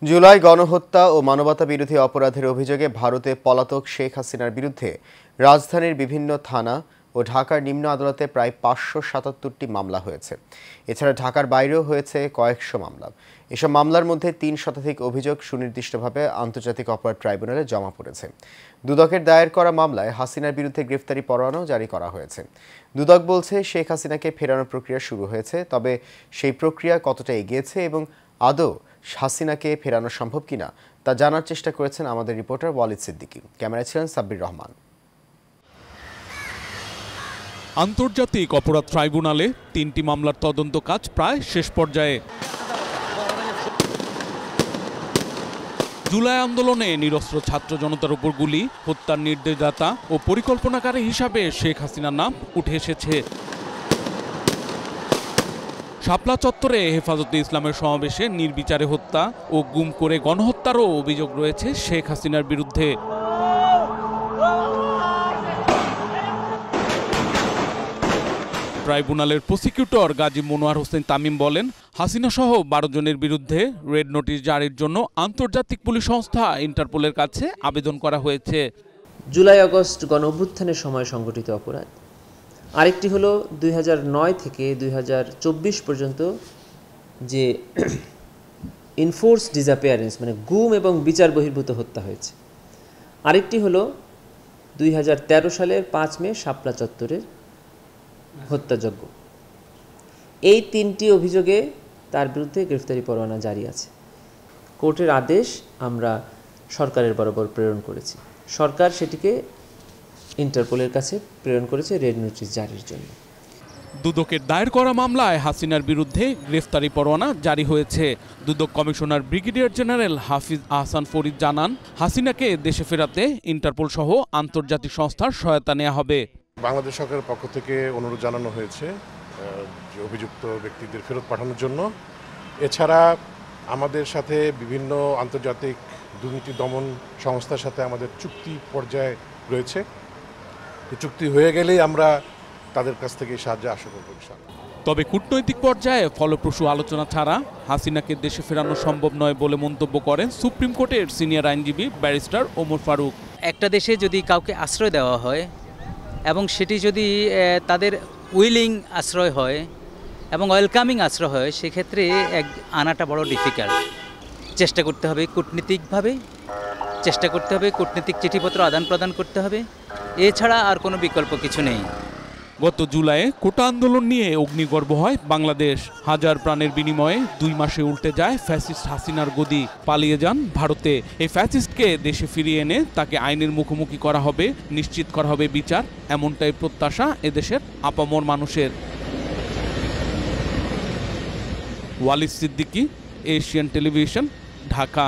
জুলাই গণহত্যা ও মানবতাবিরোধী অপরাধের অভিযোগে ভারতে পলাতক শেখ হাসিনার বিরুদ্ধে রাজধানীর বিভিন্ন থানা ও ঢাকার নিম্ন আদালতে প্রায় ৫৭৭টি মামলা হয়েছে। এছাড়া ঢাকার বাইরেও হয়েছে কয়েকশো মামলা। এসব মামলার মধ্যে ৩ শতাধিক অভিযোগ সুনির্দিষ্টভাবে আন্তর্জাতিক অপরাধ ট্রাইব্যুনালে জমা পড়েছে। দুদকের দায়ের করা মামলায় হাসিনার বিরুদ্ধে গ্রেফতারি পরোয়ানাও জারি করা হয়েছে। দুদক বলছে, শেখ হাসিনাকে ফেরানোর প্রক্রিয়া শুরু হয়েছে, তবে সেই প্রক্রিয়া কতটা এগিয়েছে এবং আদৌ হাসিনাকে ফেরানো সম্ভব কিনা তা জানার চেষ্টা করেছেন আমাদের রিপোর্টার ওয়ালিদ সিদ্দিকী। ক্যামেরায় ছিলেন সাব্বির রহমান। আন্তর্জাতিক অপরাধ ট্রাইব্যুনালে ৩টি মামলার তদন্ত কাজ প্রায় শেষ পর্যায়ে। জুলাই আন্দোলনে নিরস্ত্র ছাত্র জনতার উপর গুলি, হত্যার নির্দেশদাতা ও পরিকল্পনাকারী হিসাবে শেখ হাসিনার নাম উঠে এসেছে। শাপলা চত্বরে হেফাজতে ইসলামের সমাবেশে নির্বিচারে হত্যা ও গুম করে গণহত্যারও অভিযোগ রয়েছে শেখ হাসিনার বিরুদ্ধে। ট্রাইব্যুনালের প্রসিকিউটর গাজী মনোয়ার হোসেন তামিম বলেন, হাসিনা সহ ১২ জনের বিরুদ্ধে রেড নোটিশ জারির জন্য আন্তর্জাতিক পুলিশ সংস্থা ইন্টারপোলের কাছে আবেদন করা হয়েছে। জুলাই আগস্ট গণ অভ্যুত্থানের সময় সংগঠিত অপরাধ। আরেকটি হলো ২০০৯ থেকে ২০২৪ পর্যন্ত যে ইনফোর্স ডিসঅ্যাপিয়ারেন্স মানে গুম এবং বিচার বহির্ভূত হত্যা হয়েছে। আরেকটি হলো ২০১৩ সালের ৫ মে শাপলা চত্বরের হত্যাযজ্ঞ। এই ৩টি অভিযোগে তার বিরুদ্ধে গ্রেফতারি পরোয়ানা জারি আছে। কোর্টের আদেশ আমরা সরকারের বরাবর প্রেরণ করেছি। সরকার সেটিকে ইন্টারপোলের কাছে প্রেরণ করেছে রেড নোটিশ জারির জন্য। দুদকের দায়ের করা মামলায় হাসিনার বিরুদ্ধে গ্রেফতারি পরোয়ানা জারি হয়েছে। দুদক কমিশনার ব্রিগেডিয়ার জেনারেল হাফিজ আহসান ফরিদ জানান, হাসিনাকে দেশে ফেরাতে ইন্টারপোল সহ আন্তর্জাতিক সংস্থার সহায়তা নেওয়া হবে। বাংলাদেশ সরকারের পক্ষ থেকে অনুরোধ জানানো হয়েছে যে অভিযুক্ত ব্যক্তিদের ফেরত পাঠানোর জন্য। এছাড়া আমাদের সাথে বিভিন্ন আন্তর্জাতিক দুর্নীতি দমন সংস্থার সাথে আমাদের চুক্তি পর্যায়ে রয়েছে। চুক্তি হয়ে গেলেই আমরা তাদের কাছ থেকে সাহায্য আশা করব ইনশাআল্লাহ। তবে কূটনৈতিক পর্যায়ে ফলপ্রসূ আলোচনা ছাড়া হাসিনাকে দেশে ফেরানো সম্ভব নয় বলে মন্তব্য করেন সুপ্রিম কোর্টের সিনিয়র আইনজীবী ব্যারিস্টার ওমর ফারুক। একটা দেশে যদি কাউকে আশ্রয় দেওয়া হয় এবং সেটি যদি তাদের উইলিং আশ্রয় হয় এবং ওয়েলকামিং আশ্রয় হয়, সেক্ষেত্রে আনাটা বড় ডিফিকাল্ট। চেষ্টা করতে হবে কূটনীতিকভাবে, চেষ্টা করতে হবে কূটনীতিক চিঠিপত্র আদান প্রদান করতে হবে, এছাড়া আর কোনো বিকল্প কিছু নেই। গত জুলাইয়ে কোটা আন্দোলন নিয়ে অগ্নিগর্ভ হয় বাংলাদেশ। হাজার প্রাণের বিনিময়ে 2 মাসে উল্টে যায় ফ্যাসিস্ট হাসিনার গদি। পালিয়ে যান ভারতে। এই ফ্যাসিস্টকে দেশে ফিরিয়ে এনে তাকে আইনের মুখোমুখি করা হবে, নিশ্চিত করা হবে বিচার, এমনটাই প্রত্যাশা এদেশের আপামর মানুষের। Walid Siddiqui, Asian television, Dhaka.